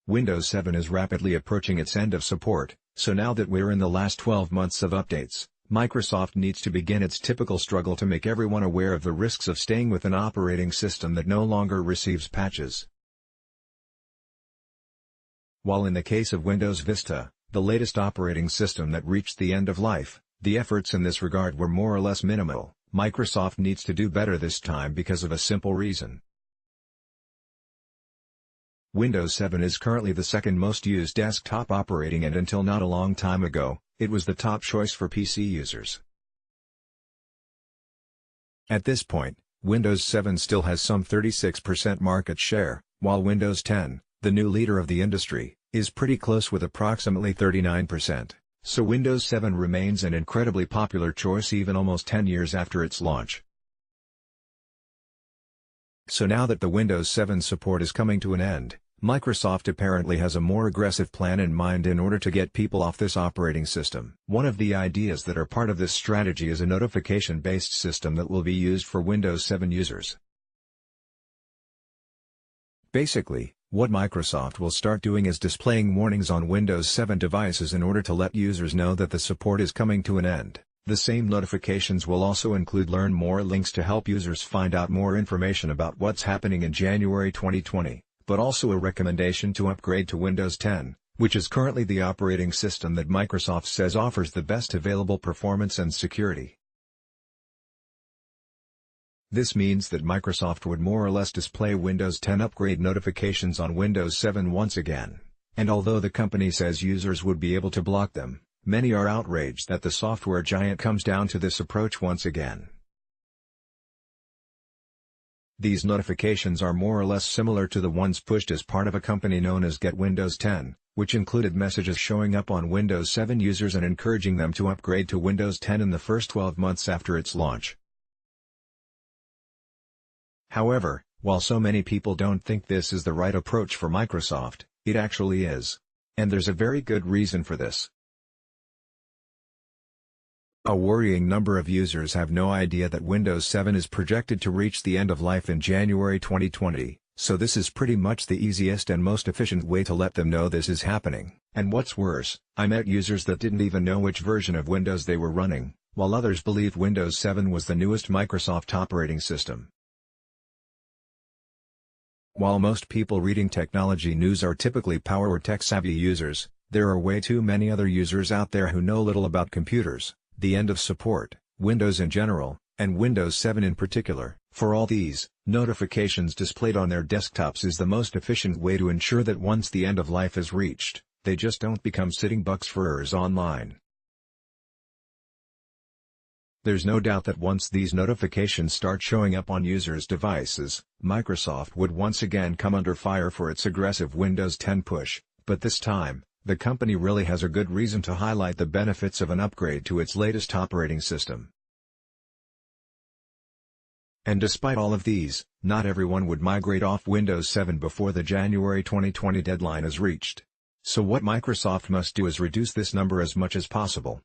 Windows 7 is rapidly approaching its end of support, so now that we're in the last 12 months of updates, Microsoft needs to begin its typical struggle to make everyone aware of the risks of staying with an operating system that no longer receives patches. While in the case of Windows Vista, the latest operating system that reached the end of life, the efforts in this regard were more or less minimal, Microsoft needs to do better this time because of a simple reason. Windows 7 is currently the second most used desktop operating, and until not a long time ago, it was the top choice for PC users. At this point, Windows 7 still has some 36% market share, while Windows 10, the new leader of the industry, is pretty close with approximately 39%, so Windows 7 remains an incredibly popular choice even almost 10 years after its launch. So now that the Windows 7 support is coming to an end, Microsoft apparently has a more aggressive plan in mind in order to get people off this operating system. One of the ideas that are part of this strategy is a notification-based system that will be used for Windows 7 users. Basically, what Microsoft will start doing is displaying warnings on Windows 7 devices in order to let users know that the support is coming to an end. The same notifications will also include Learn More links to help users find out more information about what's happening in January 2020, but also a recommendation to upgrade to Windows 10, which is currently the operating system that Microsoft says offers the best available performance and security. This means that Microsoft would more or less display Windows 10 upgrade notifications on Windows 7 once again, and although the company says users would be able to block them, many are outraged that the software giant comes down to this approach once again. These notifications are more or less similar to the ones pushed as part of a company known as Get Windows 10, which included messages showing up on Windows 7 users and encouraging them to upgrade to Windows 10 in the first 12 months after its launch. However, while so many people don't think this is the right approach for Microsoft, it actually is. And there's a very good reason for this. A worrying number of users have no idea that Windows 7 is projected to reach the end of life in January 2020, so this is pretty much the easiest and most efficient way to let them know this is happening. And what's worse, I met users that didn't even know which version of Windows they were running, while others believed Windows 7 was the newest Microsoft operating system. While most people reading technology news are typically power or tech-savvy users, there are way too many other users out there who know little about computers, the end of support, Windows in general, and Windows 7 in particular. For all these, notifications displayed on their desktops is the most efficient way to ensure that once the end of life is reached, they just don't become sitting bugs for errors online. There's no doubt that once these notifications start showing up on users' devices, Microsoft would once again come under fire for its aggressive Windows 10 push, but this time, the company really has a good reason to highlight the benefits of an upgrade to its latest operating system. And despite all of these, not everyone would migrate off Windows 7 before the January 2020 deadline is reached. So what Microsoft must do is reduce this number as much as possible.